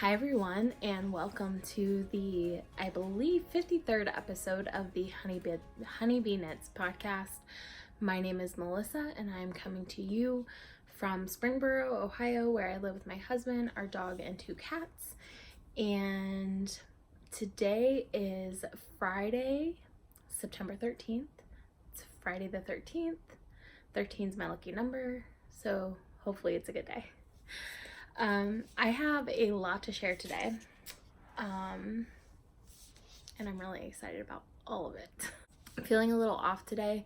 Hi everyone, and welcome to the, I believe, 53rd episode of the Honeybee Knits podcast. My name is Melissa, and I'm coming to you from Springboro, Ohio, where I live with my husband, our dog, and 2 cats. And today is Friday, September 13th. It's Friday the 13th. 13 is my lucky number, so hopefully it's a good day. I have a lot to share today, and I'm really excited about all of it. I'm feeling a little off today.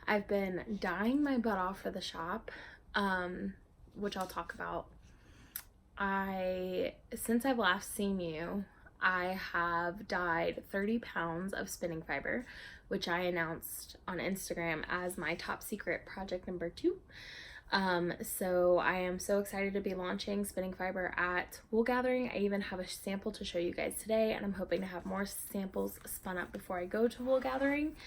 I've been dying my butt off for the shop, which I'll talk about. Since I've last seen you, I have dyed 30 pounds of spinning fiber, which I announced on Instagram as my top secret project number 2. So I am so excited to be launching spinning fiber at Wool Gathering. I even have a sample to show you guys today, and I'm hoping to have more samples spun up before I go to Wool Gathering.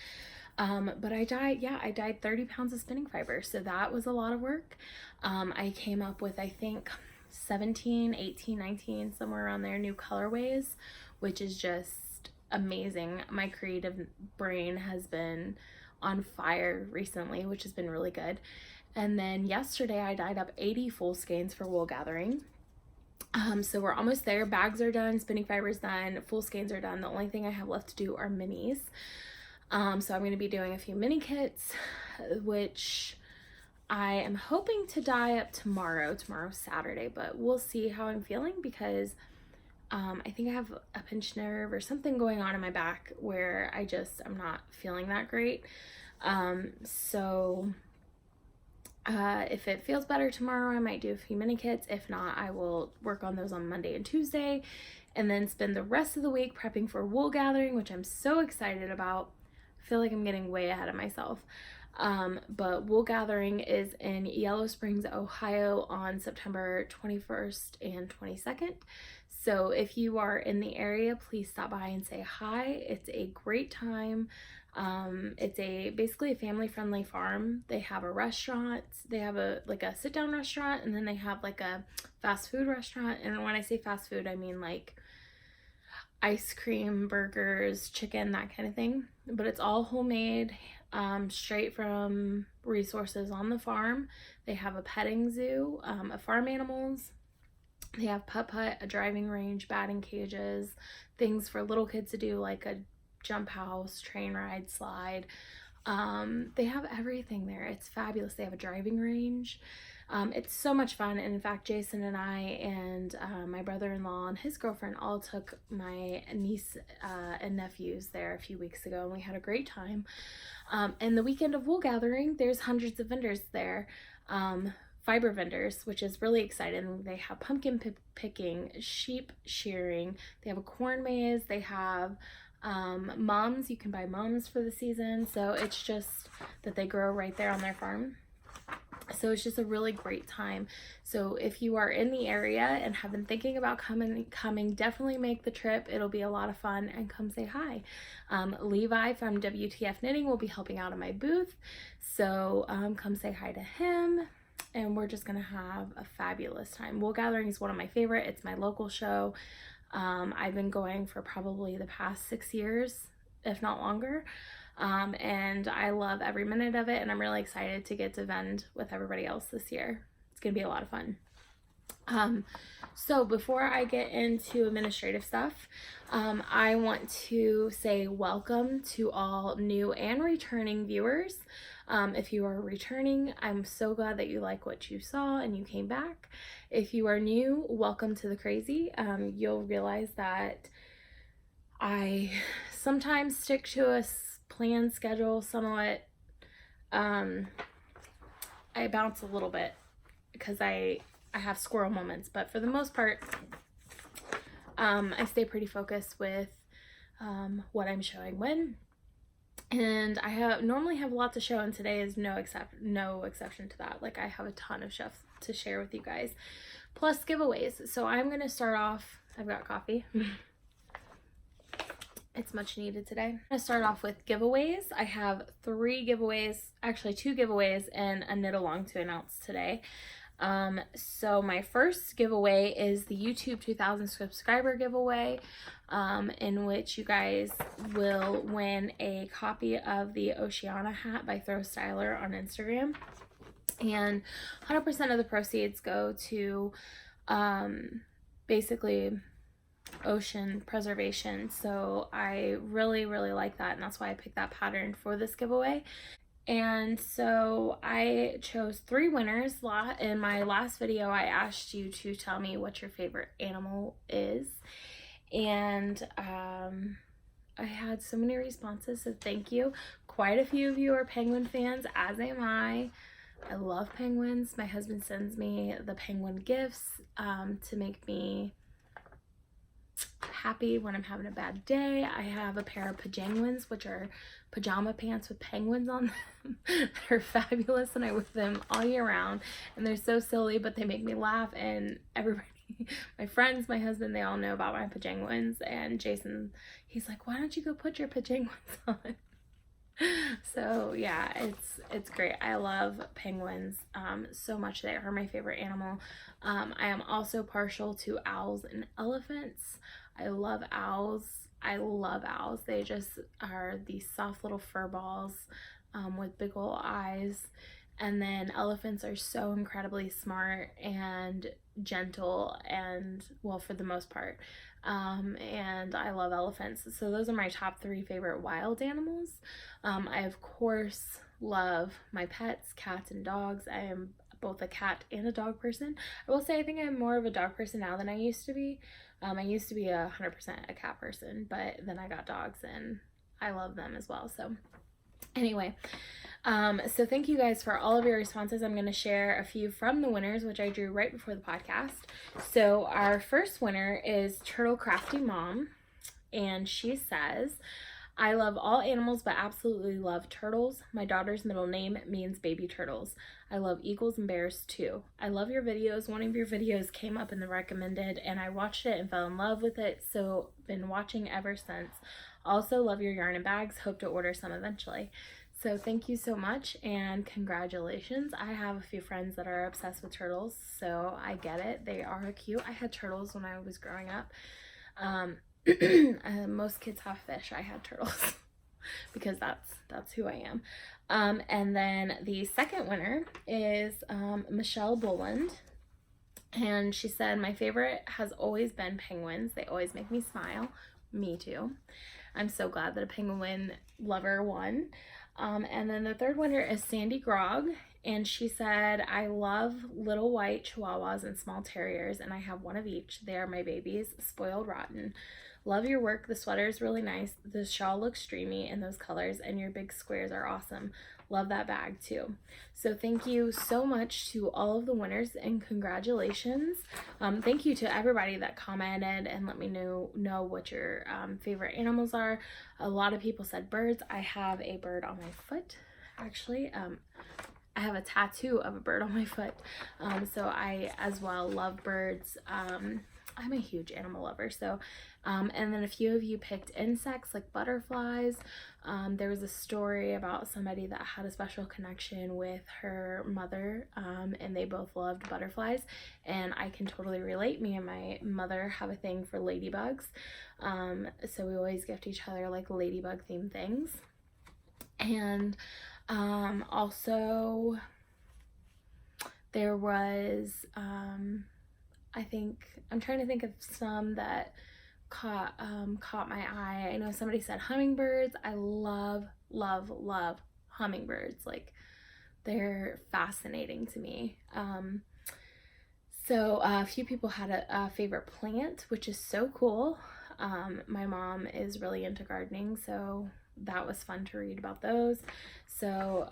But I dyed 30 pounds of spinning fiber, so that was a lot of work. I came up with, I think, 17, 18, 19, somewhere around there, new colorways, which is just amazing. My creative brain has been on fire recently, which has been really good. And then yesterday I dyed up 80 full skeins for Wool Gathering. So we're almost there. Bags are done, spinning fiber's done, full skeins are done. The only thing I have left to do are minis. So I'm going to be doing a few mini kits, which I am hoping to dye up tomorrow's Saturday, but we'll see how I'm feeling because I think I have a pinched nerve or something going on in my back where I'm not feeling that great. If it feels better tomorrow, I might do a few mini kits. If not, I will work on those on Monday and Tuesday, and then spend the rest of the week prepping for Wool Gathering, which I'm so excited about. I feel like I'm getting way ahead of myself. But Wool Gathering is in Yellow Springs, Ohio on September 21st and 22nd. So if you are in the area, please stop by and say hi. It's a great time. It's basically a family-friendly farm. They have a restaurant. They have a sit-down restaurant, and then they have like a fast food restaurant. And when I say fast food, I mean like ice cream, burgers, chicken, that kind of thing. But it's all homemade, straight from resources on the farm. They have a petting zoo, of farm animals. They have putt-putt, a driving range, batting cages, things for little kids to do like a jump house, train ride, slide. They have everything there. It's fabulous. They have a driving range. It's so much fun. And in fact, Jason and I and my brother-in-law and his girlfriend all took my niece and nephews there a few weeks ago, and we had a great time. And the weekend of Wool Gathering, there's hundreds of vendors there. Fiber vendors, which is really exciting. They have pumpkin picking, sheep shearing, they have a corn maze, they have mums. You can buy mums for the season, so it's just that they grow right there on their farm. So it's just a really great time. So if you are in the area and have been thinking about coming, definitely make the trip. It'll be a lot of fun, and come say hi. Levi from WTF Knitting will be helping out in my booth, so come say hi to him, and we're just gonna have a fabulous time. Wool Gathering is one of my favorite. It's my local show. I've been going for probably the past 6 years, if not longer. And I love every minute of it, and I'm really excited to get to vend with everybody else this year. It's gonna be a lot of fun. So before I get into administrative stuff, I want to say welcome to all new and returning viewers. If you are returning, I'm so glad that you like what you saw and you came back. If you are new, welcome to the crazy. You'll realize that I sometimes stick to a planned schedule somewhat. I bounce a little bit because I have squirrel moments, but for the most part, I stay pretty focused with what I'm showing when. And I normally have a lot to show, and today is no exception to that. Like, I have a ton of stuff to share with you guys, plus giveaways. So I'm going to start off, I've got coffee. It's much needed today. I'm going to start off with giveaways. I have 3 giveaways, actually 2 giveaways and a knit along to announce today. So my first giveaway is the YouTube 2000 subscriber giveaway, in which you guys will win a copy of the Oceana hat by Throw Styler on Instagram. And 100% of the proceeds go to basically ocean preservation. So I really like that, and that's why I picked that pattern for this giveaway. And so I chose 3 winners. In my last video, I asked you to tell me what your favorite animal is. And I had so many responses, so thank you. Quite a few of you are penguin fans, as am I. I love penguins. My husband sends me the penguin gifts to make me happy when I'm having a bad day. I have a pair of pajanguins, which are pajama pants with penguins on them. They're fabulous, and I wear them all year round, and they're so silly, but they make me laugh. And everybody, my friends, my husband, they all know about my pajanguins. And Jason, he's like, why don't you go put your pajanguins on? So yeah, it's great. I love penguins so much. They are my favorite animal. I am also partial to owls and elephants. I love owls. They just are these soft little fur balls with big old eyes. And then elephants are so incredibly smart and gentle, and well, for the most part. And I love elephants. So those are my top 3 favorite wild animals. I of course love my pets, cats and dogs. I am both a cat and a dog person. I will say I think I'm more of a dog person now than I used to be. I used to be 100% a cat person, but then I got dogs and I love them as well. So anyway, so thank you guys for all of your responses. I'm going to share a few from the winners, which I drew right before the podcast. So our first winner is Turtle Crafty Mom, and she says, I love all animals, but absolutely love turtles. My daughter's middle name means baby turtles. I love eagles and bears too. I love your videos. One of your videos came up in the recommended, and I watched it and fell in love with it, so been watching ever since. Also love your yarn and bags. Hope to order some eventually. So thank you so much, and congratulations. I have a few friends that are obsessed with turtles, so I get it. They are cute. I had turtles when I was growing up. Most kids have fish. I had turtles because that's who I am. And then the second winner is Michelle Boland, and she said, my favorite has always been penguins. They always make me smile. Me too. I'm so glad that a penguin lover won. And then the third winner is Sandy Grog, and she said, I love little white chihuahuas and small terriers, and I have one of each. They are my babies, spoiled rotten. Love your work. The sweater is really nice. The shawl looks dreamy in those colors, and your big squares are awesome. Love that bag too. So thank you so much to all of the winners, and congratulations. Thank you to everybody that commented and let me know what your favorite animals are. A lot of people said birds. I have a bird on my foot, actually. I have a tattoo of a bird on my foot. So I as well love birds. I'm a huge animal lover. So and then a few of you picked insects like butterflies. There was a story about somebody that had a special connection with her mother, and they both loved butterflies, and I can totally relate. Me and my mother have a thing for ladybugs, so we always gift each other like ladybug themed things. And also there was I think I'm trying to think of some that caught my eye. I know somebody said hummingbirds. I love hummingbirds. Like, they're fascinating to me. So a few people had a favorite plant, which is so cool. My mom is really into gardening, so that was fun to read about those. So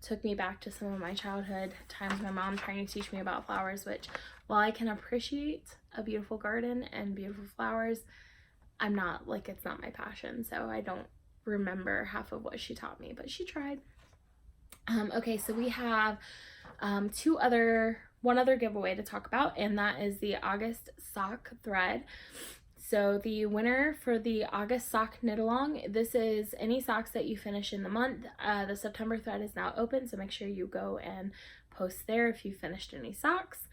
took me back to some of my childhood times, my mom trying to teach me about flowers, which, while I can appreciate a beautiful garden and beautiful flowers, I'm not, like, it's not my passion, so I don't remember half of what she taught me, but she tried. Okay, so we have one other giveaway to talk about, and that is the August sock thread. So the winner for the August sock knit along, this is any socks that you finish in the month. The September thread is now open, so make sure you go and post there if you finished any socks.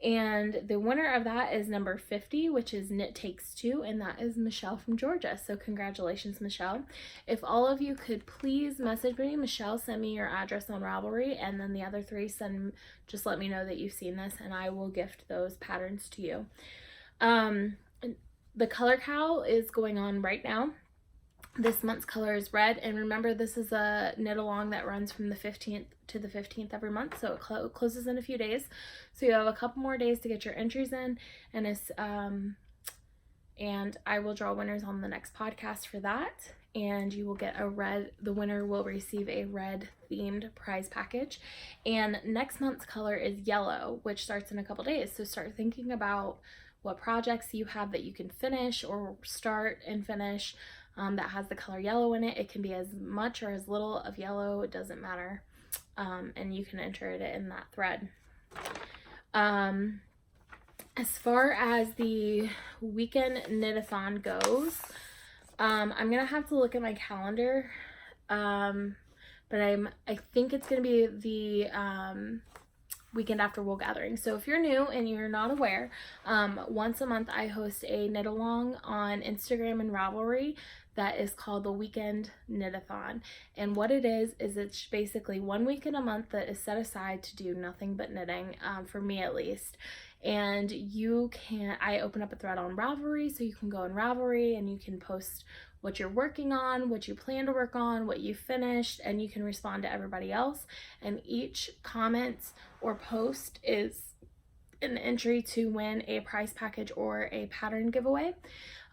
And the winner of that is number 50, which is Knit Takes Two, and that is Michelle from Georgia. So congratulations, Michelle. If all of you could please message me, Michelle, send me your address on Ravelry, and then the other three just let me know that you've seen this, and I will gift those patterns to you. The color cowl is going on right now. This month's color is red, and remember, this is a knit along that runs from the 15th to the 15th every month, so it closes in a few days. So you have a couple more days to get your entries in, and I will draw winners on the next podcast for that, and you will get the winner will receive a red themed prize package. And next month's color is yellow, which starts in a couple days, so start thinking about what projects you have that you can finish or start and finish that has the color yellow in it. It can be as much or as little of yellow, it doesn't matter, and you can enter it in that thread. As far as the Weekend Knitathon goes, I'm gonna have to look at my calendar, but I think it's gonna be the weekend after wool gathering. So if you're new and you're not aware, once a month I host a knit along on Instagram and Ravelry that is called the Weekend Knitathon. And what it is it's basically 1 week in a month that is set aside to do nothing but knitting, for me at least. And I open up a thread on Ravelry, so you can go in Ravelry and you can post what you're working on, what you plan to work on, what you finished, and you can respond to everybody else. And each comment or post is an entry to win a prize package or a pattern giveaway.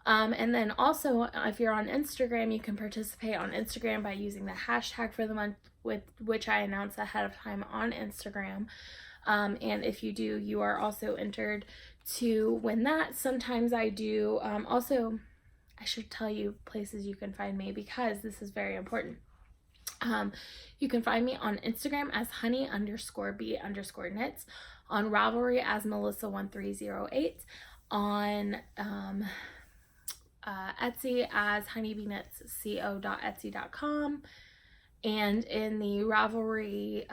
And then also, if you're on Instagram, you can participate on Instagram by using the hashtag for the month, with which I announce ahead of time on Instagram. And if you do, you are also entered to win that. Sometimes I do, also, I should tell you places you can find me because this is very important. You can find me on Instagram as honey_b_knits, on Ravelry as Melissa1308, on Etsy as honeybeenitsco.etsy.com, and in the Ravelry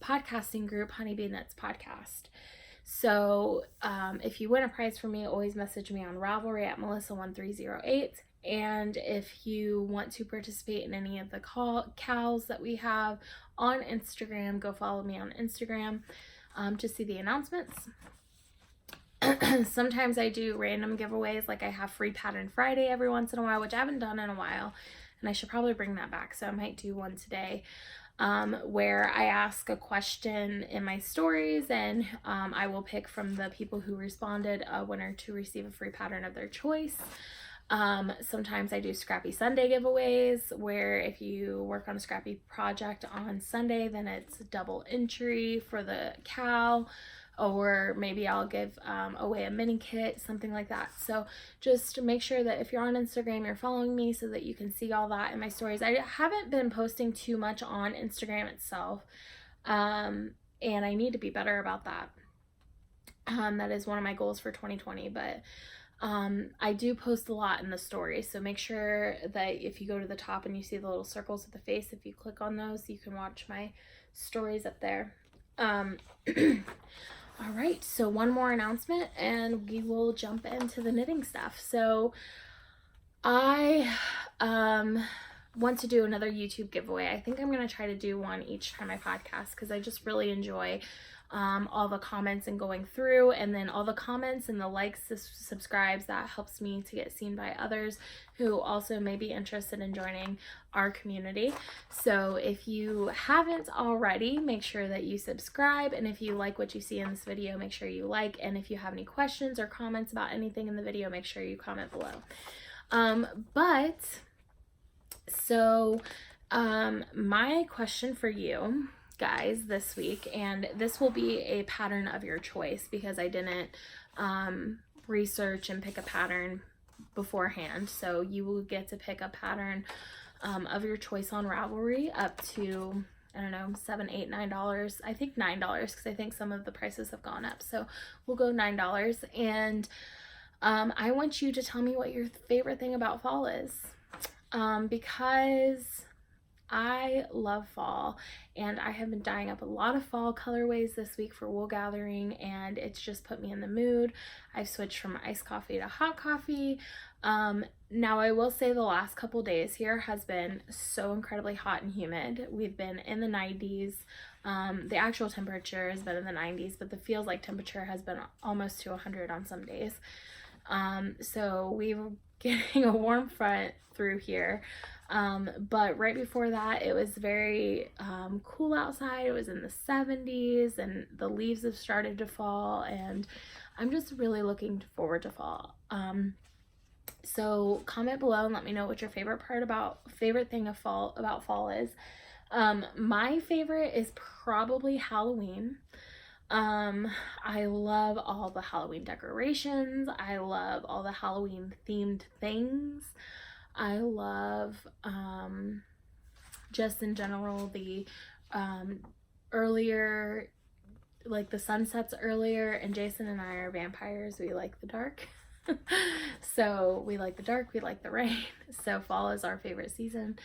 podcasting group, Honeybee Knits Podcast. So if you win a prize from me, always message me on Ravelry at Melissa1308. And if you want to participate in any of the cows that we have on Instagram, go follow me on Instagram to see the announcements. Sometimes I do random giveaways, like I have Free Pattern Friday every once in a while, which I haven't done in a while, and I should probably bring that back, so I might do one today, where I ask a question in my stories, and I will pick from the people who responded a winner to receive a free pattern of their choice. Sometimes I do Scrappy Sunday giveaways, where if you work on a scrappy project on Sunday, then it's double entry for the cow. Or maybe I'll give away a mini kit, something like that. So just make sure that if you're on Instagram, you're following me so that you can see all that in my stories. I haven't been posting too much on Instagram itself, and I need to be better about that. That is one of my goals for 2020, but I do post a lot in the stories, so make sure that if you go to the top and you see the little circles with the face, if you click on those, you can watch my stories up there. All right, so one more announcement and we will jump into the knitting stuff. So I want to do another YouTube giveaway. I think I'm going to try to do one each time I podcast because I just really enjoy all the comments and going through, and then all the comments and the likes, subscribes, that helps me to get seen by others who also may be interested in joining our community. So if you haven't already, make sure that you subscribe, and if you like what you see in this video, make sure you like, and if you have any questions or comments about anything in the video, make sure you comment below. My question for you guys this week, and this will be a pattern of your choice because I didn't research and pick a pattern beforehand, so you will get to pick a pattern of your choice on Ravelry up to, I don't know, $7, $8, $9. I think $9 because I think some of the prices have gone up, so we'll go $9. And I want you to tell me what your favorite thing about fall is, because I love fall, and I have been dyeing up a lot of fall colorways this week for wool gathering, and it's just put me in the mood. I've switched from iced coffee to hot coffee. Now I will say the last couple days here has been so incredibly hot and humid. We've been in the 90s. The actual temperature has been in the 90s, but the feels like temperature has been almost to 100 on some days. So we were getting a warm front through here. But right before that, it was very cool outside. It was in the 70s, and the leaves have started to fall, and I'm just really looking forward to fall. So comment below and let me know what your favorite thing about fall is. My favorite is probably Halloween. I love all the Halloween decorations. I love all the Halloween themed things. I love, just in general, the, earlier, like the sunsets earlier, and Jason and I are vampires. We like the dark. So we like the dark, we like the rain. So fall is our favorite season.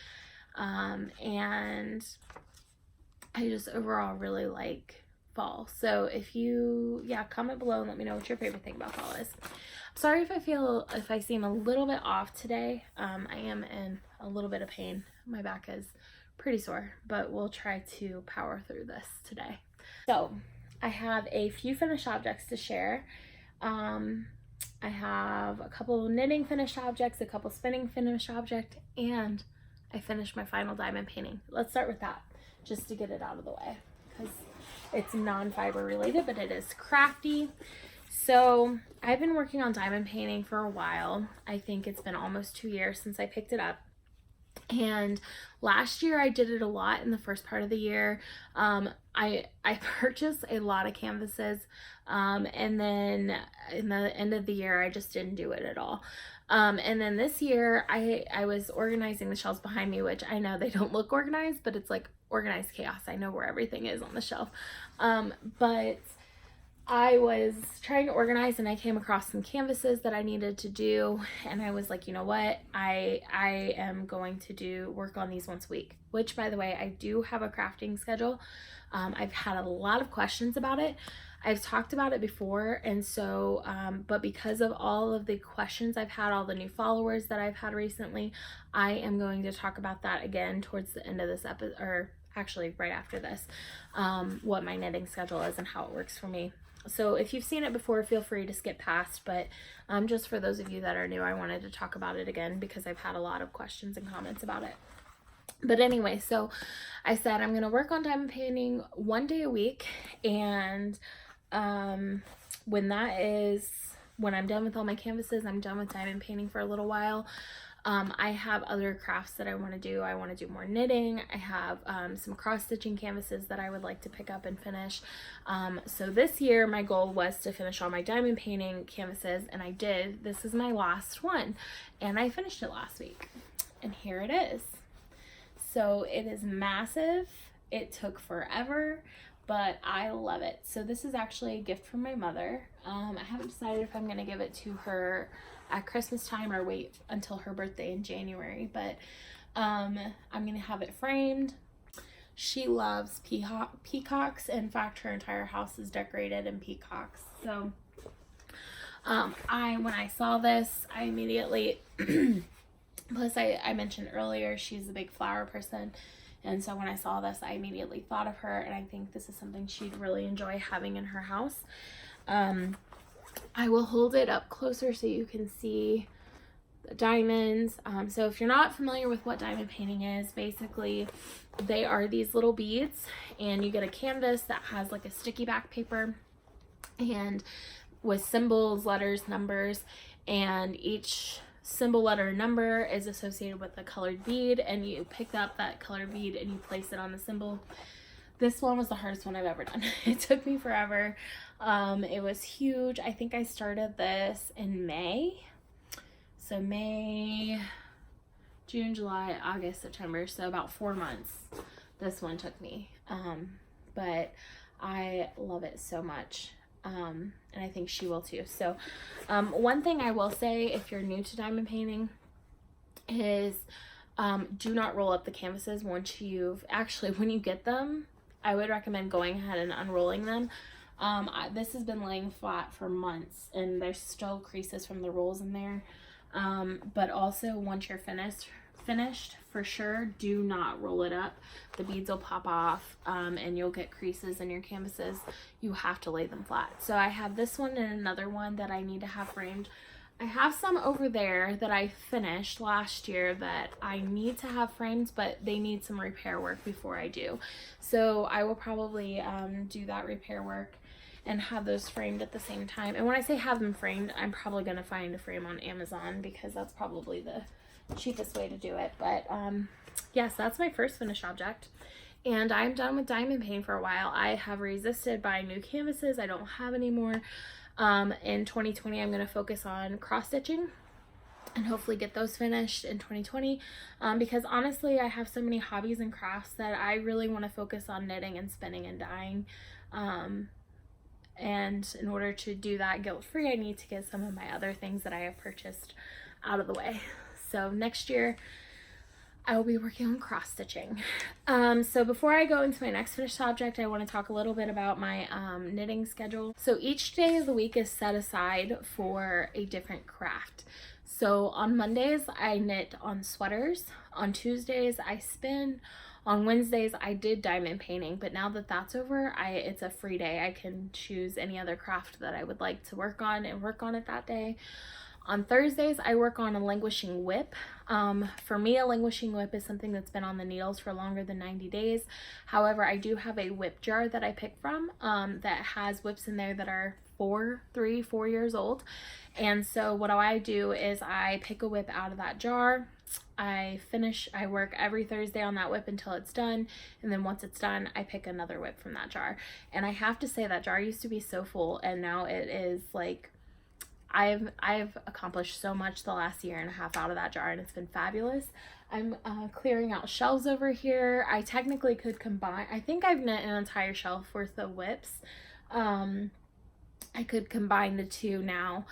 And I just overall really like fall. So if you, comment below and let me know what your favorite thing about fall is. Sorry if I seem a little bit off today. I am in a little bit of pain. My back is pretty sore, but we'll try to power through this today. So I have a few finished objects to share. I have a couple knitting finished objects, a couple spinning finished objects, and I finished my final diamond painting. Let's start with that, just to get it out of the way, because it's non-fiber related, but it is crafty. So I've been working on diamond painting for a while. I think it's been almost 2 years since I picked it up. And last year I did it a lot in the first part of the year. I purchased a lot of canvases, and then in the end of the year I just didn't do it at all. And then this year I was organizing the shelves behind me, which I know they don't look organized, but it's like organized chaos. I know where everything is on the shelf. But I was trying to organize, and I came across some canvases that I needed to do, and I was like, you know what, I am going to work on these once a week, which, by the way, I do have a crafting schedule. I've had a lot of questions about it. I've talked about it before, and so but because of all of the questions I've had, all the new followers that I've had recently, I am going to talk about that again towards the end of this episode, or actually right after this, what my knitting schedule is and how it works for me. So if you've seen it before, feel free to skip past, but just for those of you that are new, I wanted to talk about it again because I've had a lot of questions and comments about it. But anyway, so I said I'm going to work on diamond painting 1 day a week, and when I'm done with all my canvases, I'm done with diamond painting for a little while. I have other crafts that I want to do. I want to do more knitting. I have some cross-stitching canvases that I would like to pick up and finish. So this year my goal was to finish all my diamond painting canvases, and I did. This is my last one, and I finished it last week, and here it is. So it is massive. It took forever, but I love it. So this is actually a gift from my mother. I haven't decided if I'm going to give it to her at Christmas time or wait until her birthday in January, but I'm going to have it framed. She loves peacocks. In fact, her entire house is decorated in peacocks. So when I saw this, I immediately plus I mentioned earlier she's a big flower person, and so when I saw this I immediately thought of her, and I think this is something she'd really enjoy having in her house. I will hold it up closer so you can see the diamonds. So if you're not familiar with what diamond painting is, basically they are these little beads, and you get a canvas that has like a sticky back paper and with symbols, letters, numbers, and each symbol, letter, and number is associated with a colored bead, and you pick up that colored bead and you place it on the symbol. This one was the hardest one I've ever done. It took me forever. It was huge. I think I started this in May. So May, June, July, August, September. So about 4 months this one took me. But I love it so much. and I think she will too. So one thing I will say if you're new to diamond painting is do not roll up the canvases once when you get them. I would recommend going ahead and unrolling them. This has been laying flat for months and there's still creases from the rolls in there. But also once you're finished, for sure, do not roll it up. The beads will pop off, and you'll get creases in your canvases. You have to lay them flat. So I have this one and another one that I need to have framed. I have some over there that I finished last year that I need to have framed, but they need some repair work before I do. So I will probably do that repair work and have those framed at the same time. And when I say have them framed, I'm probably going to find a frame on Amazon because that's probably the cheapest way to do it. But yes, that's my first finished object. And I'm done with diamond painting for a while. I have resisted buying new canvases. I don't have any more. In 2020, I'm going to focus on cross stitching and hopefully get those finished in 2020. Because honestly, I have so many hobbies and crafts that I really want to focus on knitting and spinning and dyeing. And in order to do that guilt-free, I need to get some of my other things that I have purchased out of the way. So next year, I will be working on cross stitching. So before I go into my next finished object, I want to talk a little bit about my knitting schedule. So each day of the week is set aside for a different craft. So on Mondays, I knit on sweaters. On Tuesdays, I spin. On Wednesdays, I did diamond painting, but now that that's over, it's a free day. I can choose any other craft that I would like to work on and work on it that day. On Thursdays, I work on a languishing whip. For me, a languishing whip is something that's been on the needles for longer than 90 days. However, I do have a whip jar that I pick from that has whips in there that are 4 years old. And so what I do is I pick a whip out of that jar. I work every Thursday on that whip until it's done. And then once it's done, I pick another whip from that jar. And I have to say that jar used to be so full and now it is like, I've accomplished so much the last year and a half out of that jar and it's been fabulous. I'm clearing out shelves over here. I technically could combine, I think I've knit an entire shelf worth of whips. I could combine the two now.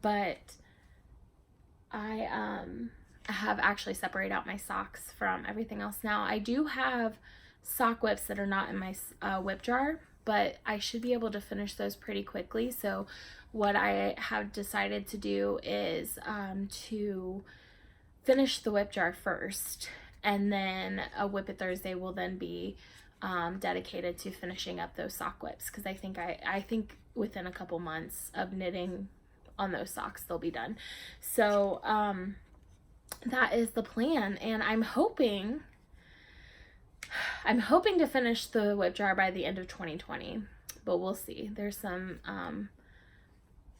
But I have actually separated out my socks from everything else now. I do have sock whips that are not in my whip jar, but I should be able to finish those pretty quickly. So what I have decided to do is to finish the whip jar first, and then a Whip It Thursday will then be dedicated to finishing up those sock whips, because I think within a couple months of knitting on those socks they'll be done. So that is the plan, and I'm hoping to finish the whip jar by the end of 2020, but we'll see. There's some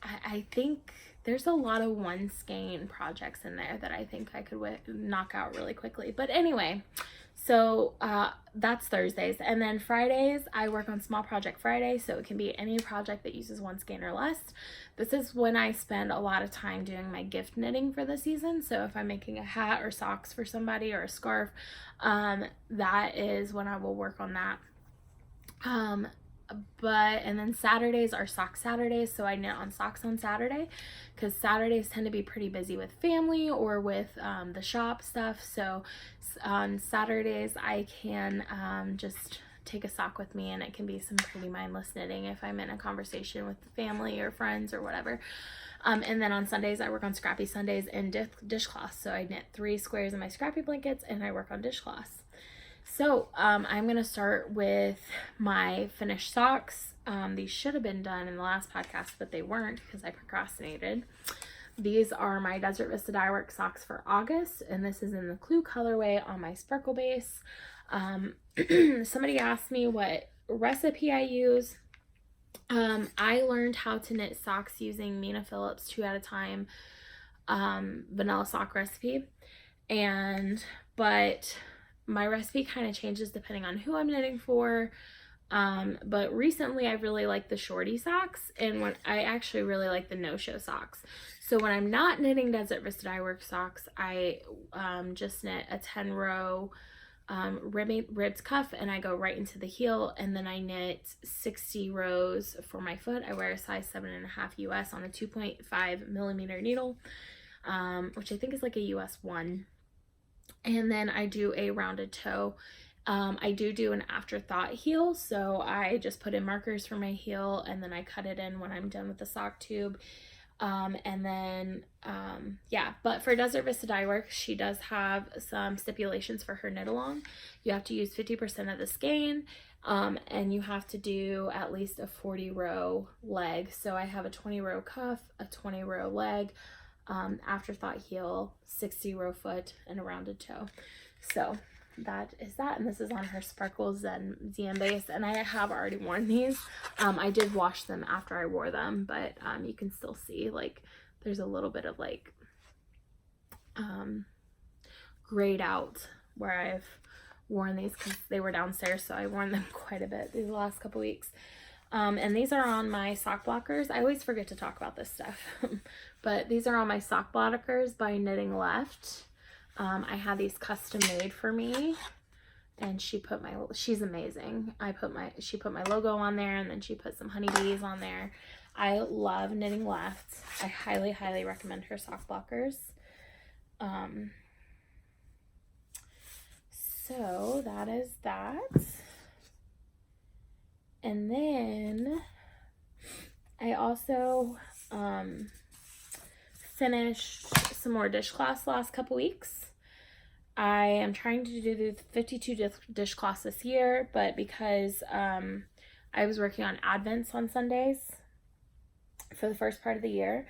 I think there's a lot of one skein projects in there that I think I could knock out really quickly. But anyway, so that's Thursdays. And then Fridays, I work on Small Project Friday, so it can be any project that uses one skein or less. This is when I spend a lot of time doing my gift knitting for the season. So if I'm making a hat or socks for somebody or a scarf, that is when I will work on that. And then Saturdays are sock Saturdays, so I knit on socks on Saturday, because Saturdays tend to be pretty busy with family or with the shop stuff. So on Saturdays I can just take a sock with me, and it can be some pretty mindless knitting if I'm in a conversation with family or friends or whatever. And then on Sundays I work on Scrappy Sundays and dishcloths. So I knit 3 squares of my scrappy blankets and I work on dishcloths. So I'm going to start with my finished socks. These should have been done in the last podcast, but they weren't because I procrastinated. These are my Desert Vista Dye Work socks for August, and this is in the Clue colorway on my Speckle base. Somebody asked me what recipe I use. I learned how to knit socks using Mina Phillips 2 at a time vanilla sock recipe, but my recipe kind of changes depending on who I'm knitting for. But recently I really like the shorty socks, and when I actually really like the no-show socks. So when I'm not knitting Desert Vista Dye Work socks, I just knit a 10 row ribbed cuff, and I go right into the heel, and then I knit 60 rows for my foot. I wear a size 7.5 US on a 2.5 millimeter needle, which I think is like a US 1. And then I do a rounded toe. I do an afterthought heel, so I just put in markers for my heel, and then I cut it in when I'm done with the sock tube. And then, yeah, but for Desert Vista Dye Works, she does have some stipulations for her knit along. You have to use 50% of the skein, and you have to do at least a 40 row leg. So I have a 20 row cuff, a 20 row leg, afterthought heel, 60 row foot, and a rounded toe. So that is that, and this is on her Sparkle Zen base, and I have already worn these. I did wash them after I wore them, but you can still see like there's a little bit of like grayed out where I've worn these because they were downstairs, so I worn them quite a bit these last couple weeks. And these are on my sock blockers. I always forget to talk about this stuff, but these are on my sock blockers by Knitting Left. I had these custom made for me, and she's amazing. She put my logo on there, and then she put some honeybees on there. I love Knitting Left. I highly, highly recommend her sock blockers. So that is that. And then I also finished some more dishcloths the last couple weeks. I am trying to do the 52 dishcloths this year, but because I was working on Advents on Sundays for the first part of the year,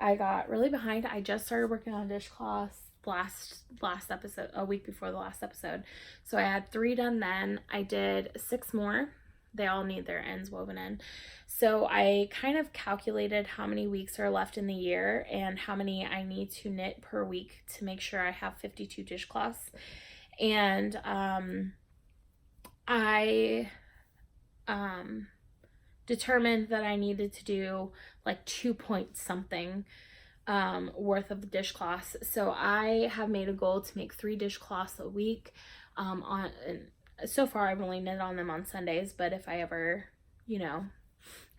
I got really behind. I just started working on dishcloths last episode, a week before the last episode. So I had 3 done then. I did 6 more. They all need their ends woven in. So I kind of calculated how many weeks are left in the year and how many I need to knit per week to make sure I have 52 dishcloths. And I determined that I needed to do like 2 point something worth of dishcloths. So I have made a goal to make 3 dishcloths a week. So far I've only knit on them on Sundays, but if I ever,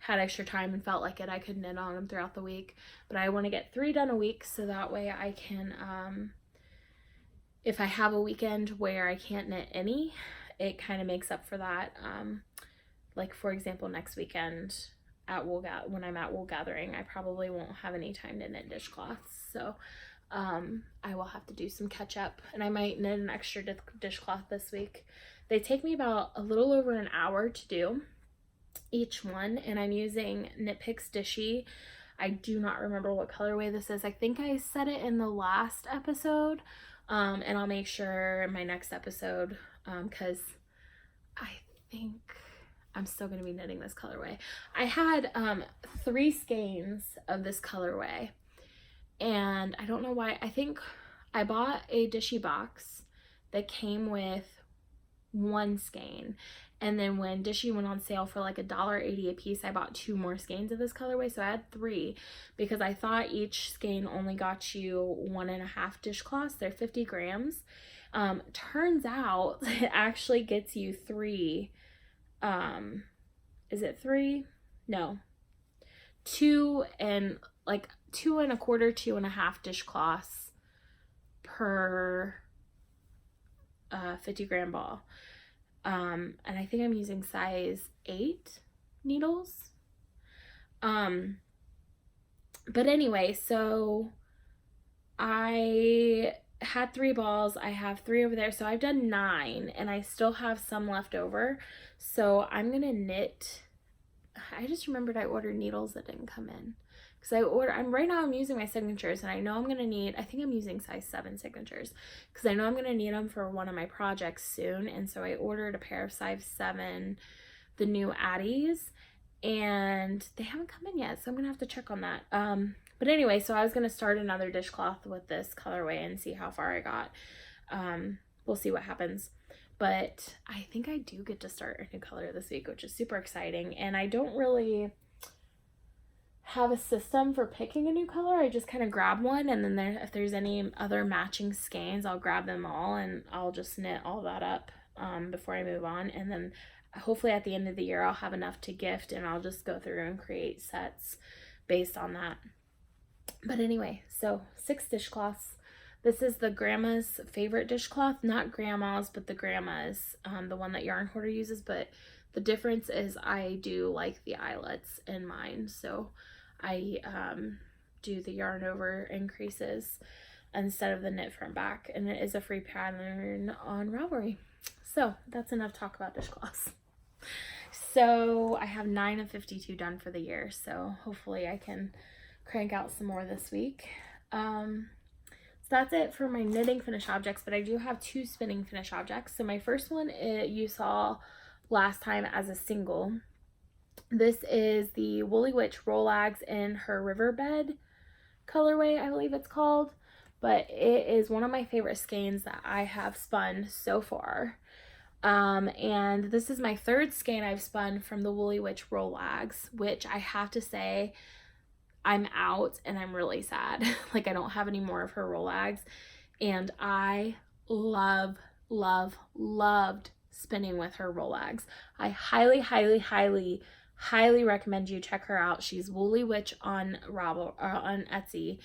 had extra time and felt like it, I could knit on them throughout the week. But I want to get 3 done a week, so that way I can, if I have a weekend where I can't knit any, it kind of makes up for that. Like for example, next weekend when I'm at wool gathering, I probably won't have any time to knit dishcloths. So I will have to do some catch up, and I might knit an extra dishcloth this week. They take me about a little over an hour to do each one, and I'm using Knit Picks Dishy. I do not remember what colorway this is. I think I said it in the last episode, and I'll make sure in my next episode, because I think I'm still going to be knitting this colorway. I had 3 skeins of this colorway, and I don't know why. I think I bought a Dishy box that came with 1 skein, and then when Dishy went on sale for like $1.80 a piece, I bought 2 more skeins of this colorway, so I had 3 because I thought each skein only got you 1.5 dishcloths. They're 50 grams. Turns out it actually gets you 3. Is it 3? No, 2 and like 2.25, 2.5 dishcloths per 50 gram ball. And I think I'm using size 8 needles. But anyway, so I had 3 balls. I have 3 over there. So I've done 9, and I still have some left over. So I'm going to knit. I just remembered I ordered needles that didn't come in. Because right now I'm using my signatures, and I know I'm going to need, I think I'm using size 7 signatures, because I know I'm going to need them for one of my projects soon. And so I ordered a pair of size 7, the new Addies, and they haven't come in yet. So I'm going to have to check on that. But anyway, so I was going to start another dishcloth with this colorway and see how far I got. We'll see what happens. But I think I do get to start a new color this week, which is super exciting. And I don't really have a system for picking a new color. I just kind of grab one, and then if there's any other matching skeins, I'll grab them all and I'll just knit all that up before I move on. And then hopefully at the end of the year I'll have enough to gift, and I'll just go through and create sets based on that. But anyway, so 6 dishcloths. This is the grandma's favorite dishcloth, not grandma's, but the grandma's, the one that Yarn Hoarder uses. But the difference is I do like the eyelets in mine, so I do the yarn over increases instead of the knit front back, and it is a free pattern on Revelry. So that's enough talk about dishcloths. So I have 9 of 52 done for the year, so hopefully I can crank out some more this week. So that's it for my knitting finished objects, but I do have 2 spinning finished objects. So my first one you saw last time as a single. This is the Woolly Witch Rollags in her Riverbed colorway, I believe it's called, but it is one of my favorite skeins that I have spun so far. And this is my 3rd skein I've spun from the Woolly Witch Rollags, which I have to say I'm out and I'm really sad. Like, I don't have any more of her Rollags, and I loved spinning with her Rollags. I highly recommend you check her out. She's Woolly Witch on Etsy.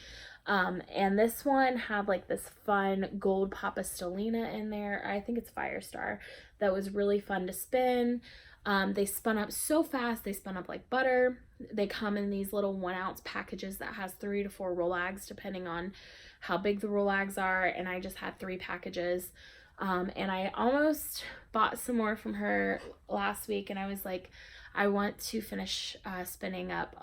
And this one had like this fun gold Papastelina in there. I think it's Firestar. That was really fun to spin. They spun up so fast. They spun up like butter. They come in these little 1-ounce packages that has 3 to 4 Rollags depending on how big the Rollags are. And I just had 3 packages. And I almost bought some more from her last week, and I was like, I want to finish spinning up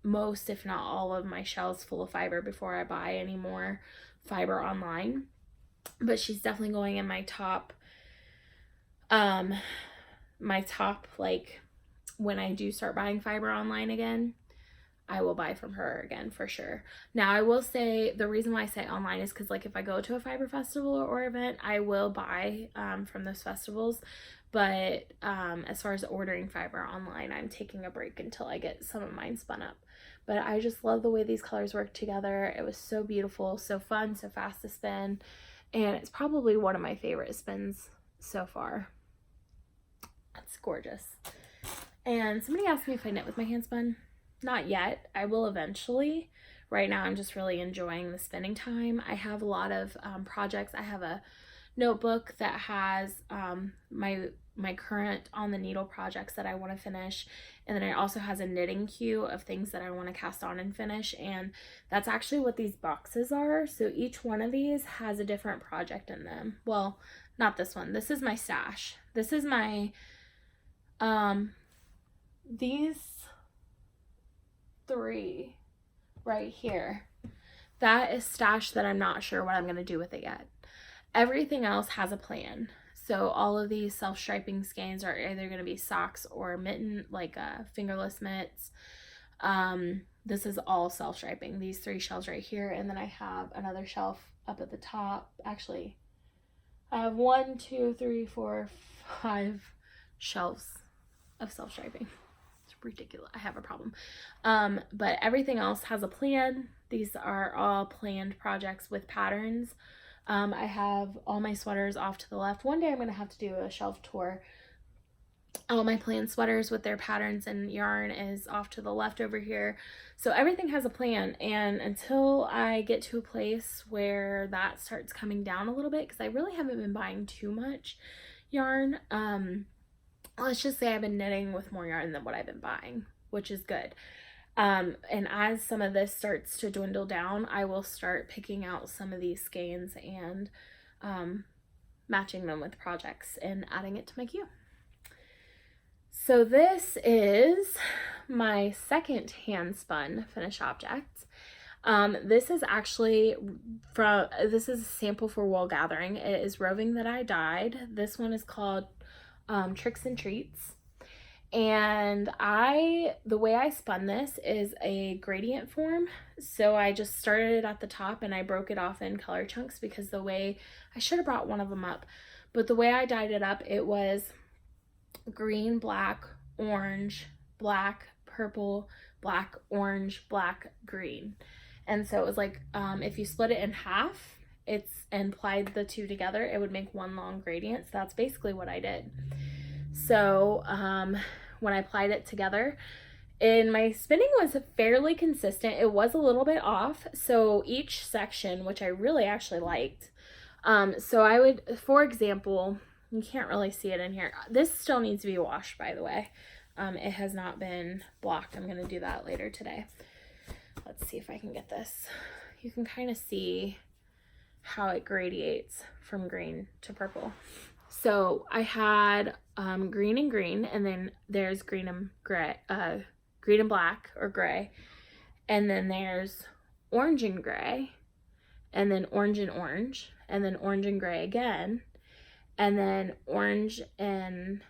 most, if not all, of my shells full of fiber before I buy any more fiber online. But she's definitely going in my top, like, when I do start buying fiber online again, I will buy from her again for sure. Now, I will say the reason why I say online is because, like, if I go to a fiber festival or event, I will buy from those festivals. But as far as ordering fiber online, I'm taking a break until I get some of mine spun up. But I just love the way these colors work together. It was so beautiful, so fun, so fast to spin. And it's probably one of my favorite spins so far. It's gorgeous. And somebody asked me if I knit with my hand spun. Not yet. I will eventually. Right now I'm just really enjoying the spinning time. I have a lot of projects. I have a notebook that has my current on the needle projects that I want to finish, and then it also has a knitting queue of things that I want to cast on and finish, and that's actually what these boxes are. So each one of these has a different project in them. Well, not this one. This is my stash. This is my these 3 right here. That is stash that I'm not sure what I'm going to do with it yet. Everything else has a plan. So all of these self-striping skeins are either going to be socks or mitten, like fingerless mitts. This is all self-striping. These 3 shelves right here, and then I have another shelf up at the top. Actually, I have 1, 2, 3, 4, 5 shelves of self-striping. It's ridiculous. I have a problem. But everything else has a plan. These are all planned projects with patterns. I have all my sweaters off to the left. One day I'm going to have to do a shelf tour. All my planned sweaters with their patterns and yarn is off to the left over here. So everything has a plan, and until I get to a place where that starts coming down a little bit, because I really haven't been buying too much yarn, let's just say I've been knitting with more yarn than what I've been buying, which is good. And as some of this starts to dwindle down, I will start picking out some of these skeins and matching them with projects and adding it to my queue. So this is my second hand spun finished object. This is actually this is a sample for Wool Gathering. It is roving that I dyed. This one is called Tricks and Treats. And the way I spun this is a gradient form. So I just started it at the top and I broke it off in color chunks, because the way, I should have brought one of them up, but the way I dyed it up, it was green, black, orange, black, purple, black, orange, black, green. And so it was like, if you split it in half, and applied the two together, it would make one long gradient. So that's basically what I did. So when I applied it together, and my spinning was fairly consistent. It was a little bit off. So each section, which I really actually liked. So I would, for example, you can't really see it in here. This still needs to be washed, by the way. It has not been blocked. I'm going to do that later today. Let's see if I can get this. You can kind of see how it gradiates from green to purple. So I had green and green, and then there's green and gray, green and black or gray, and then there's orange and gray, and then orange and orange, and then orange and gray again, and then orange and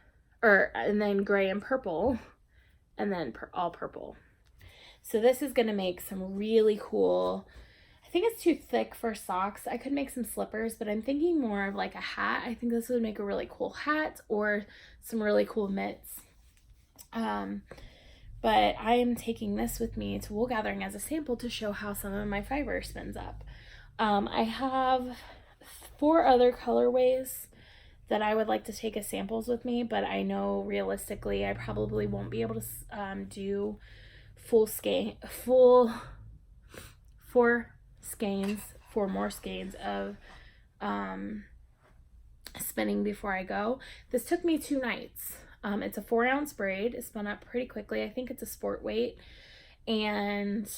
then gray and purple, and then all purple. So this is going to make some really cool, I think it's too thick for socks. I could make some slippers, but I'm thinking more of like a hat. I think this would make a really cool hat or some really cool mitts. But I am taking this with me to wool gathering as a sample to show how some of my fiber spins up. I have 4 other colorways that I would like to take as samples with me, but I know realistically I probably won't be able to do four more skeins of spinning before I go. This took me 2 nights. It's a 4-ounce braid. It spun up pretty quickly. I think it's a sport weight. And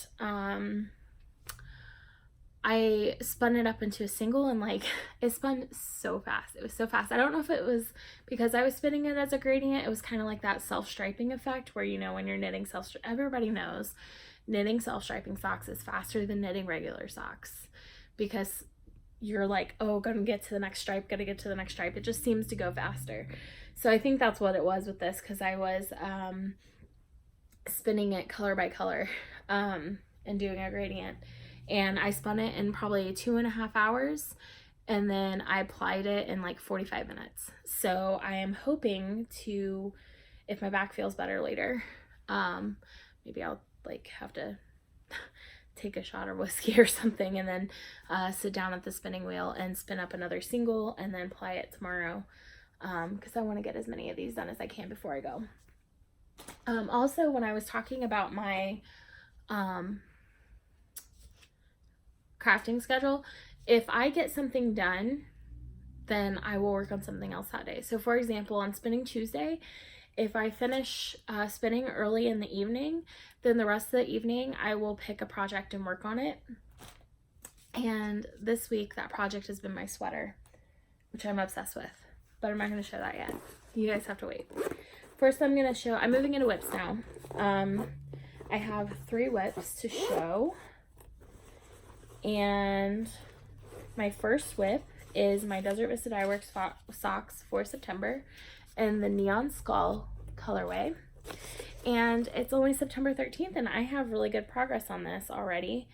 I spun it up into a single, and like it spun so fast. It was so fast. I don't know if it was because I was spinning it as a gradient. It was kind of like that self-striping effect where, you know, when you're knitting everybody knows knitting self-striping socks is faster than knitting regular socks, because you're like, oh, gonna get to the next stripe, gotta get to the next stripe. It just seems to go faster. So I think that's what it was with this, because I was spinning it color by color and doing a gradient. And I spun it in probably 2.5 hours, and then I applied it in like 45 minutes. So I am hoping to, if my back feels better later, maybe I'll like have to take a shot of whiskey or something, and then sit down at the spinning wheel and spin up another single and then apply it tomorrow, because I want to get as many of these done as I can before I go. Also, when I was talking about my crafting schedule, if I get something done, then I will work on something else that day. So for example, on Spinning Tuesday, if I finish spinning early in the evening, then the rest of the evening I will pick a project and work on it. And this week that project has been my sweater, which I'm obsessed with, but I'm not going to show that yet. You guys have to wait. First I'm going to show, I'm moving into whips now. I have 3 whips to show. And my first whip is my Desert Vista Dye Works socks for September in the Neon Skull colorway. And it's only September 13th, and I have really good progress on this already.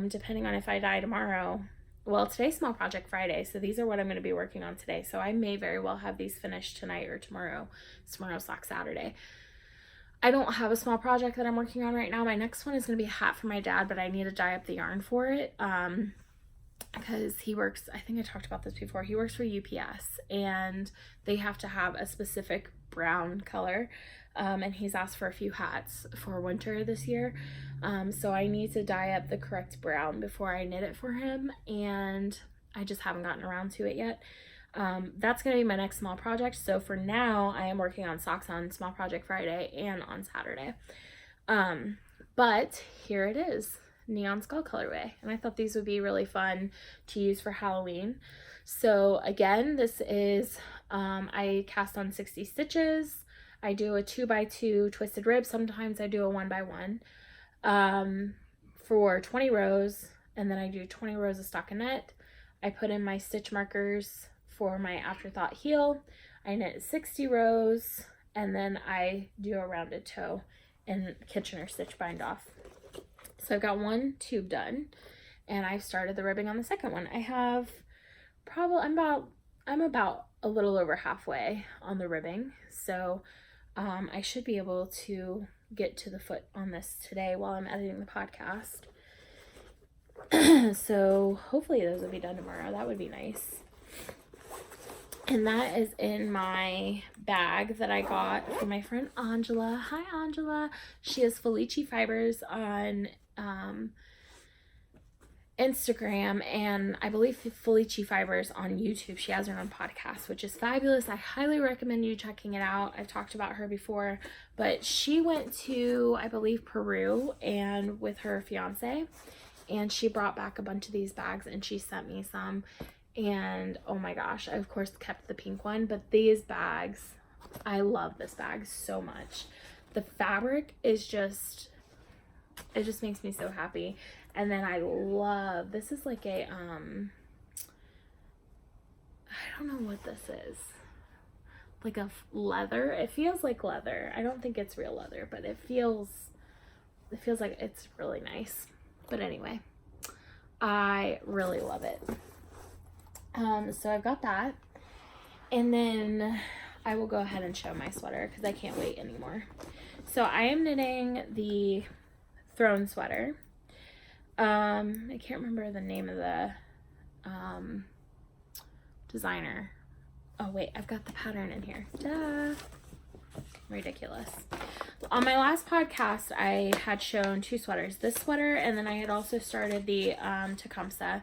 Depending on if I dye tomorrow. Well, today's Small Project Friday, so these are what I'm going to be working on today. So I may very well have these finished tonight or tomorrow. It's tomorrow's Sock Saturday. I don't have a small project that I'm working on right now. My next one is going to be a hat for my dad, but I need to dye up the yarn for it. Because he works, I think I talked about this before, he works for UPS, and they have to have a specific brown color, and he's asked for a few hats for winter this year, so I need to dye up the correct brown before I knit it for him, and I just haven't gotten around to it yet. That's going to be my next small project. So for now, I am working on socks on Small Project Friday and on Saturday. But here it is. Neon Skull colorway, and I thought these would be really fun to use for Halloween. So again, this is I cast on 60 stitches. I do a 2x2 twisted rib. Sometimes I do a 1x1 for 20 rows, and then I do 20 rows of stockinette. I put in my stitch markers for my afterthought heel. I knit 60 rows, and then I do a rounded toe and Kitchener stitch bind off. So I've got 1 tube done, and I've started the ribbing on the second one. I have probably, I'm about a little over halfway on the ribbing. So I should be able to get to the foot on this today while I'm editing the podcast. So hopefully those will be done tomorrow. That would be nice. And that is in my bag that I got from my friend Angela. Hi, Angela. She has Felici Fibers on Instagram, and I believe Felici Fibers on YouTube. She has her own podcast, which is fabulous. I highly recommend you checking it out. I've talked about her before, but she went to, I believe, Peru and with her fiance, and she brought back a bunch of these bags, and she sent me some. And oh my gosh, I of course kept the pink one, but these bags, I love this bag so much. The fabric is just, it just makes me so happy. And then I love, this is like a, I don't know what this is. Like a leather. It feels like leather. I don't think it's real leather, but it feels like it's really nice. But anyway, I really love it. So I've got that. And then I will go ahead and show my sweater because I can't wait anymore. So I am knitting the throne sweater. I can't remember the name of the designer. Oh wait, I've got the pattern in here. Duh. Ridiculous. On my last podcast, I had shown two sweaters. This sweater, and then I had also started the Tecumseh.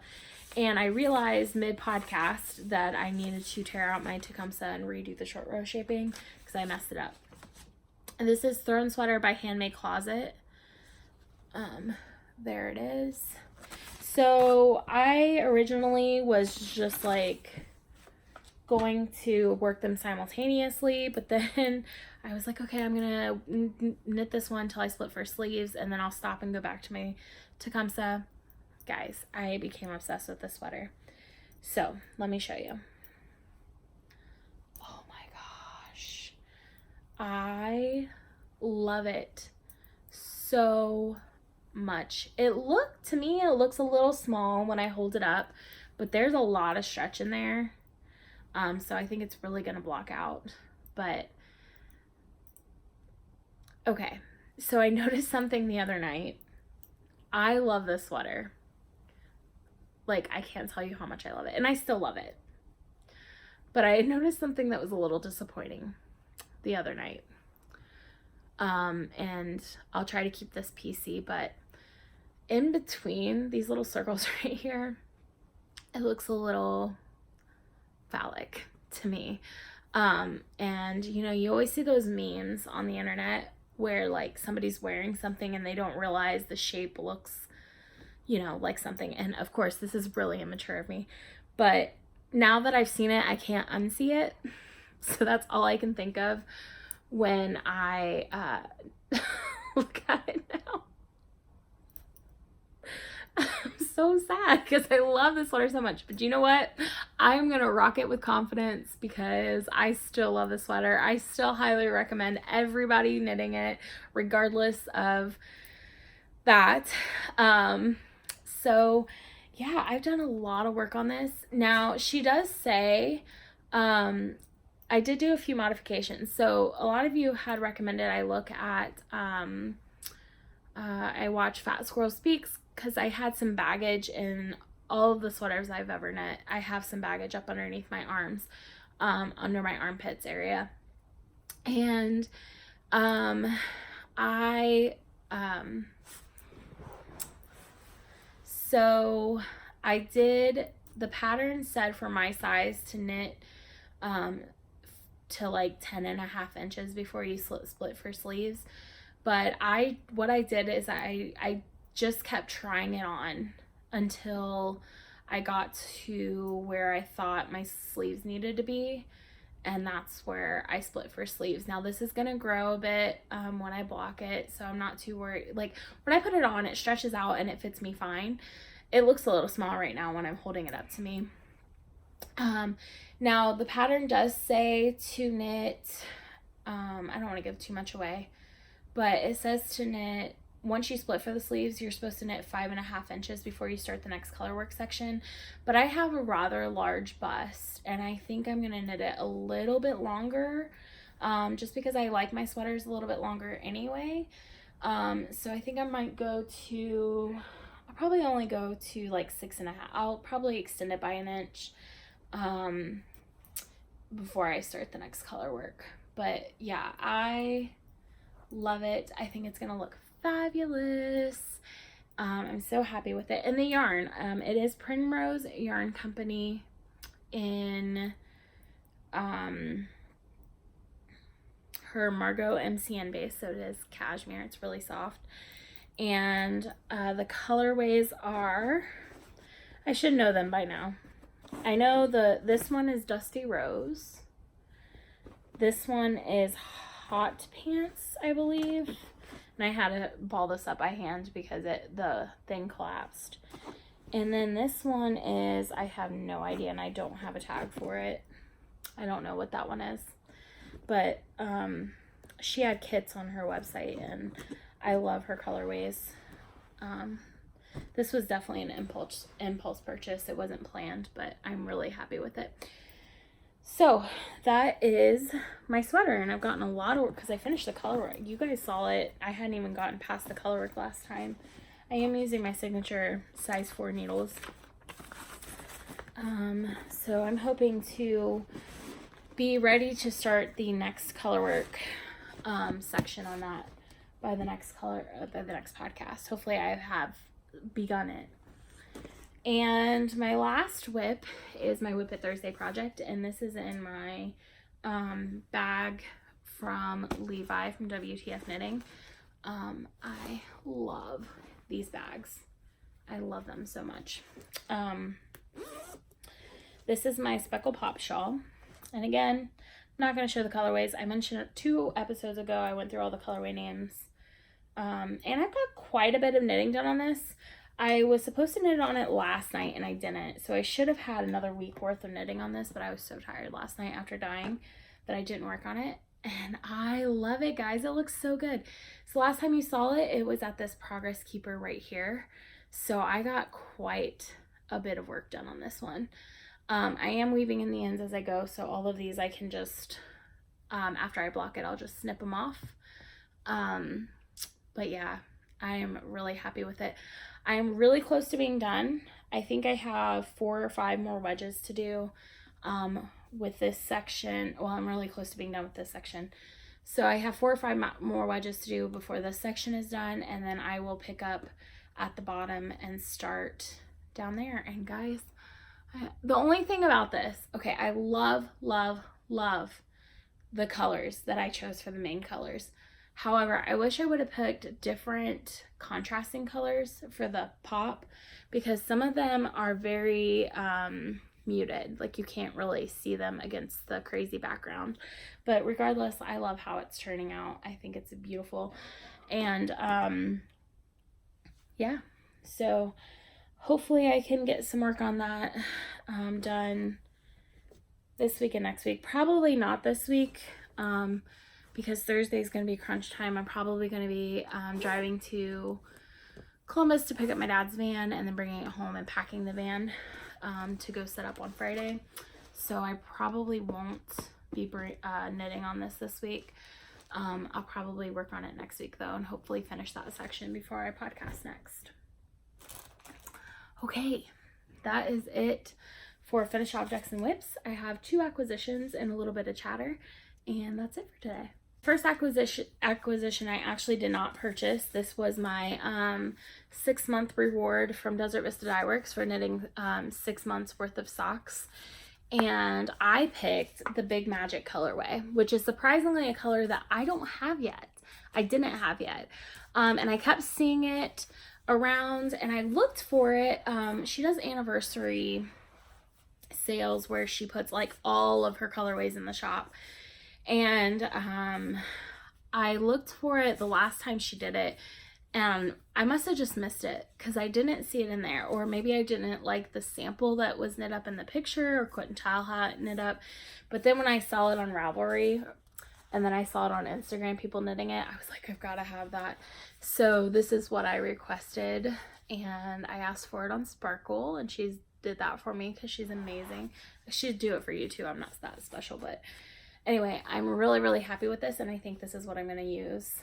And I realized mid-podcast that I needed to tear out my Tecumseh and redo the short row shaping because I messed it up. And this is Throne Sweater by Handmade Closet. There it is. So I originally was just like going to work them simultaneously, but then I was like, okay, I'm gonna knit this one till I split for sleeves, and then I'll stop and go back to my Tecumseh. Guys, I became obsessed with this sweater. So let me show you. Oh my gosh, I love it so much. It looks a little small when I hold it up, but there's a lot of stretch in there. So I think it's really gonna block out. But okay, so I noticed something the other night. I love this sweater. Like, I can't tell you how much I love it, and I still love it. But I noticed something that was a little disappointing the other night. And I'll try to keep this PC, but in between these little circles right here, it looks a little phallic to me. And you know, you always see those memes on the internet where like somebody's wearing something and they don't realize the shape looks, you know, like something. And of course, this is really immature of me, but now that I've seen it, I can't unsee it. So that's all I can think of when I look at it now. I'm so sad because I love this sweater so much. But you know what? I'm going to rock it with confidence because I still love this sweater. I still highly recommend everybody knitting it regardless of that. So yeah, I've done a lot of work on this. Now, she does say, I did do a few modifications. So a lot of you had recommended I look at, I watch Fat Squirrel Speaks because I had some baggage in all of the sweaters I've ever knit. I have some baggage up underneath my arms, under my armpits area. And, so I did, the pattern said for my size to knit, to like 10.5 inches before you split for sleeves. But what I did is I just kept trying it on until I got to where I thought my sleeves needed to be, and that's where I split for sleeves. Now this is gonna grow a bit when I block it, so I'm not too worried. Like when I put it on, it stretches out and it fits me fine. It looks a little small right now when I'm holding it up to me. Now the pattern does say to knit, I don't want to give too much away, but it says to knit, once you split for the sleeves, you're supposed to knit 5.5 inches before you start the next color work section. But I have a rather large bust, and I think I'm going to knit it a little bit longer. just because I like my sweaters a little bit longer anyway. So I think I might I'll probably only go to like 6.5. I'll probably extend it by an inch before I start the next color work. But yeah, I love it. I think it's gonna look fabulous. I'm so happy with it. And the yarn, it is Primrose Yarn Company in her Margot MCN base, so it is cashmere. It's really soft. And the colorways are, I should know them by now. I know this one is Dusty Rose. This one is Hot Pants, I believe. And I had to ball this up by hand because the thing collapsed. And then this one is, I have no idea, and I don't have a tag for it. I don't know what that one is. But she had kits on her website, and I love her colorways. This was definitely an impulse purchase. It wasn't planned, but I'm really happy with it. So that is my sweater, and I've gotten a lot of work because I finished the color work. You guys saw it. I hadn't even gotten past the color work last time. I am using my signature size 4 needles. So I'm hoping to be ready to start the next color work section on that by the next podcast. Hopefully I have begun it. And my last WIP is my WIP It Thursday project, and this is in my bag from Levi from WTF Knitting. I love these bags. I love them so much. This is my Speckle Pop Shawl, and again, I'm not going to show the colorways. I mentioned it 2 episodes ago. I went through all the colorway names, and I've got quite a bit of knitting done on this. I was supposed to knit on it last night and I didn't, so I should have had another week worth of knitting on this, but I was so tired last night after dying that I didn't work on it, and I love it, guys. It looks so good. So last time you saw it, it was at this Progress Keeper right here, so I got quite a bit of work done on this one. I am weaving in the ends as I go, so all of these I can just, after I block it, I'll just snip them off. But yeah, I am really happy with it. I am really close to being done. I think I have 4 or 5 more wedges to do with this section. Well, I'm really close to being done with this section. So I have 4 or 5 more wedges to do before this section is done, and then I will pick up at the bottom and start down there. And guys, the only thing about this, okay, I love, love, love the colors that I chose for the main colors. However, I wish I would have picked different contrasting colors for the pop, because some of them are very muted. Like, you can't really see them against the crazy background. But regardless, I love how it's turning out. I think it's beautiful. And yeah, so hopefully I can get some work on that done this week and next week. Probably not this week, because Thursday is going to be crunch time. I'm probably going to be driving to Columbus to pick up my dad's van and then bringing it home and packing the van to go set up on Friday. So I probably won't be knitting on this week. I'll probably work on it next week though, and hopefully finish that section before I podcast next. Okay, that is it for finished objects and WIPs. I have 2 acquisitions and a little bit of chatter, and that's it for today. First acquisition I actually did not purchase. This was my 6-month reward from Desert Vista Dye Works for knitting 6 months worth of socks. And I picked the Big Magic colorway, which is surprisingly a color that I don't have yet. I didn't have yet. And I kept seeing it around and I looked for it. She does anniversary sales where she puts like all of her colorways in the shop. And I looked for it the last time she did it, and I must have just missed it because I didn't see it in there, or maybe I didn't like the sample that was knit up in the picture or couldn't tell how it knit up. But then when I saw it on Ravelry and then I saw it on Instagram, people knitting it, I was like, I've got to have that. So this is what I requested, and I asked for it on Sparkle, and she did that for me because she's amazing. She'd do it for you too. I'm not that special, but Anyway, I'm really, really happy with this, and I think this is what I'm going to use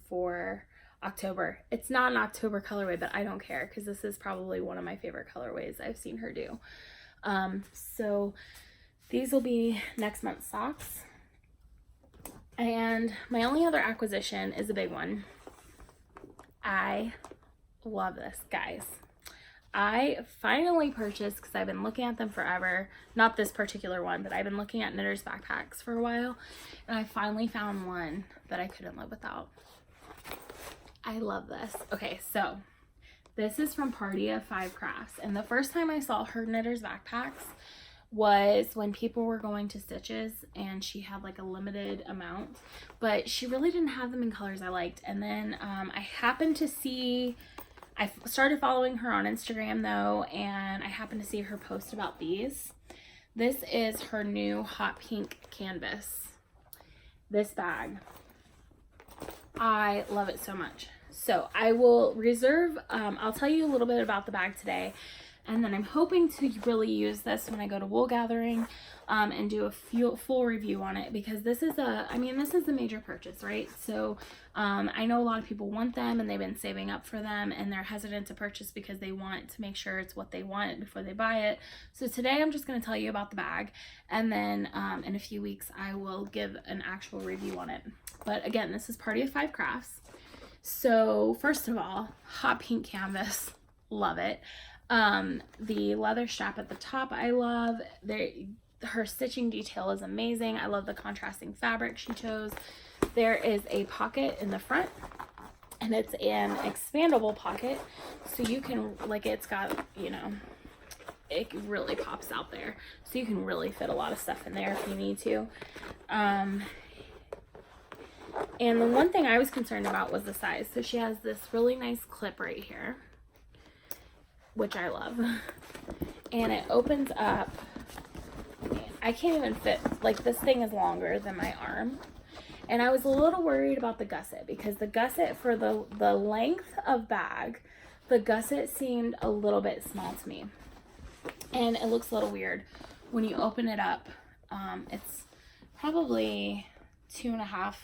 for October. It's not an October colorway, but I don't care because this is probably one of my favorite colorways I've seen her do. So these will be next month's socks. And my only other acquisition is a big one. I love this, guys. I finally purchased, because I've been looking at them forever, not this particular one, but I've been looking at knitters backpacks for a while, and I finally found one that I couldn't live without. I love this. Okay, so this is from Party of 5 Crafts, and the first time I saw her knitters backpacks was when people were going to Stitches, and she had like a limited amount, but she really didn't have them in colors I liked. And then I happened to see, I started following her on Instagram though, and I happened to see her post about these. This is her new hot pink canvas. This bag, I love it so much. So I will reserve, I'll tell you a little bit about the bag today. And then I'm hoping to really use this when I go to wool gathering and do a full review on it, because this is this is a major purchase, right? So I know a lot of people want them and they've been saving up for them, and they're hesitant to purchase because they want to make sure it's what they want before they buy it. So today I'm just going to tell you about the bag, and then in a few weeks I will give an actual review on it. But again, this is Party of 5 Crafts. So first of all, hot pink canvas, love it. The leather strap at the top I love. Her stitching detail is amazing. I love the contrasting fabric she chose. There is a pocket in the front, and it's an expandable pocket, so you can, like, it's got, you know, it really pops out there, so you can really fit a lot of stuff in there if you need to. And the one thing I was concerned about was the size. So she has this really nice clip right here, which I love, and it opens up. I can't even fit, like, this thing is longer than my arm, and I was a little worried about the gusset, because the gusset, for the length of bag, the gusset seemed a little bit small to me, and it looks a little weird when you open it up. It's probably 2.5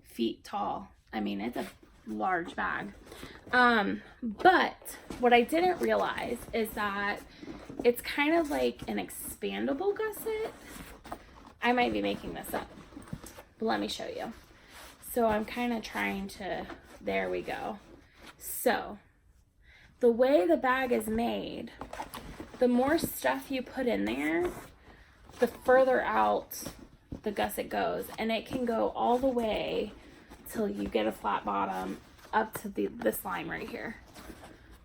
feet tall. I mean, it's a large bag. But what I didn't realize is that it's kind of like an expandable gusset. I might be making this up, but let me show you. So I'm kind of trying to, there we go. So the way the bag is made, the more stuff you put in there, the further out the gusset goes, and it can go all the way till you get a flat bottom up to this line right here.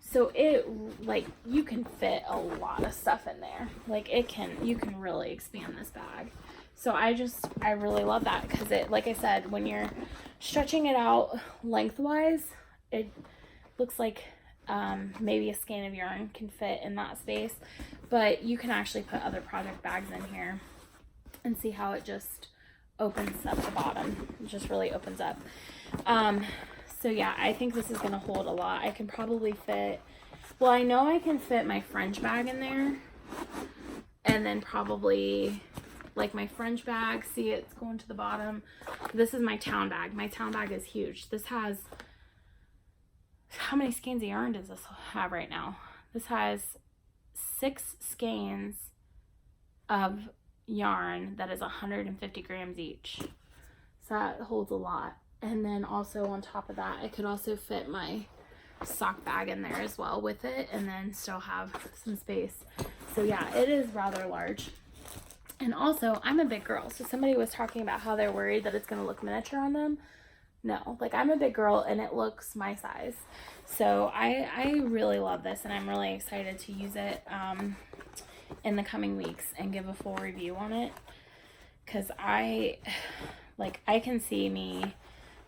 So it, like, you can fit a lot of stuff in there. Like, you can really expand this bag. So I really love that, because it, like I said, when you're stretching it out lengthwise, it looks like maybe a skein of yarn can fit in that space, but you can actually put other project bags in here and see how it just opens up the bottom. It just really opens up. So yeah, I think this is going to hold a lot. I can probably fit, well, I know I can fit my French bag in there, and then probably, like, my French bag, see, it's going to the bottom. This is my town bag. My town bag is huge. This has, how many skeins of yarn does this have right now? This has 6 skeins of yarn that is 150 grams each. So that holds a lot. And then also on top of that, I could also fit my sock bag in there as well with it, and then still have some space. So yeah, it is rather large. And also, I'm a big girl, so somebody was talking about how they're worried that it's going to look miniature on them. No, like, I'm a big girl and it looks my size. So I really love this, and I'm really excited to use it in the coming weeks and give a full review on it, because I can see me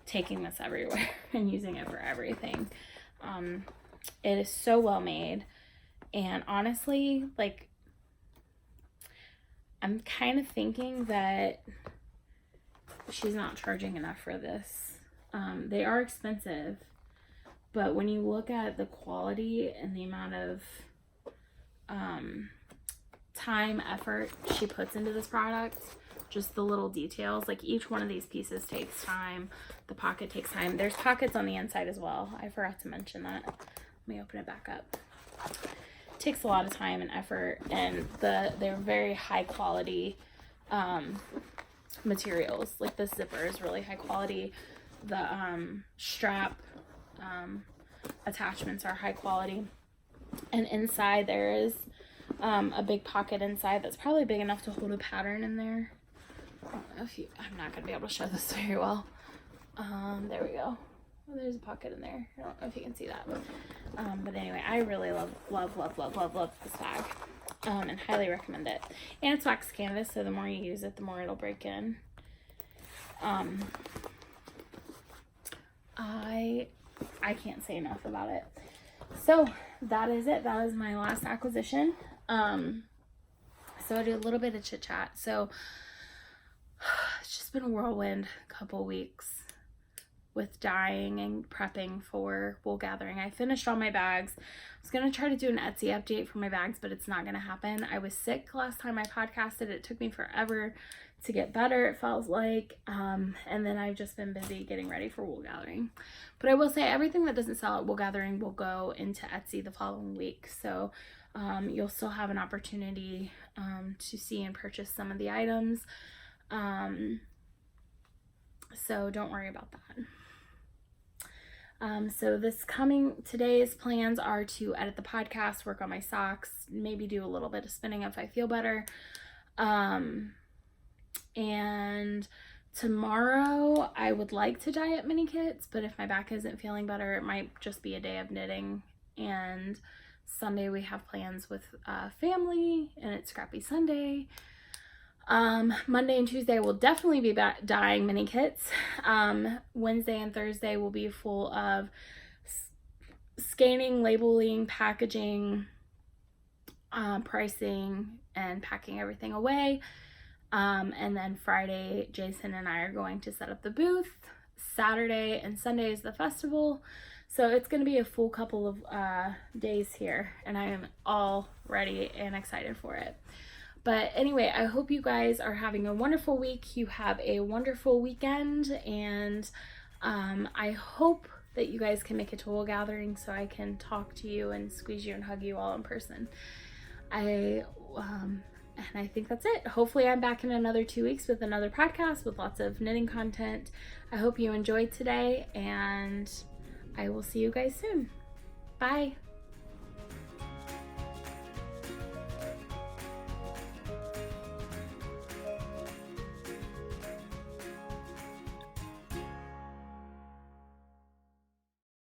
taking this everywhere and using it for everything. It is so well made, and honestly, like, I'm kind of thinking that she's not charging enough for this. They are expensive, but when you look at the quality and the amount of time, effort she puts into this product, just the little details. Like each one of these pieces takes time. The pocket takes time. There's pockets on the inside as well. I forgot to mention that. Let me open it back up. It takes a lot of time and effort, and they're very high quality materials. Like the zipper is really high quality. The strap attachments are high quality, and inside there is a big pocket inside that's probably big enough to hold a pattern in there. I don't know if I'm not gonna be able to show this very well. There we go. Oh, there's a pocket in there. I don't know if you can see that. But anyway, I really love this bag. And highly recommend it. And it's wax canvas, so the more you use it, the more it'll break in. I can't say enough about it. So that is it. That is my last acquisition. So I do a little bit of chit chat. So it's just been a whirlwind couple weeks with dyeing and prepping for wool gathering. I finished all my bags. I was going to try to do an Etsy update for my bags, but it's not going to happen. I was sick last time I podcasted. It took me forever to get better, it felt like. And then I've just been busy getting ready for wool gathering. But I will say everything that doesn't sell at wool gathering will go into Etsy the following week. So you'll still have an opportunity to see and purchase some of the items. So don't worry about that. So today's plans are to edit the podcast, work on my socks, maybe do a little bit of spinning if I feel better. And tomorrow I would like to dye up mini kits, but if my back isn't feeling better, it might just be a day of knitting. And Sunday we have plans with family, and it's Scrappy Sunday. Monday and Tuesday will definitely be dyeing mini kits. Wednesday and Thursday will be full of scanning, labeling, packaging, pricing, and packing everything away. And then Friday, Jason and I are going to set up the booth. Saturday and Sunday is the festival. So it's going to be a full couple of days here, and I am all ready and excited for it. But anyway, I hope you guys are having a wonderful week. You have a wonderful weekend, and I hope that you guys can make it to wool gathering so I can talk to you and squeeze you and hug you all in person. And I think that's it. Hopefully I'm back in another 2 weeks with another podcast with lots of knitting content. I hope you enjoyed today, and I will see you guys soon. Bye.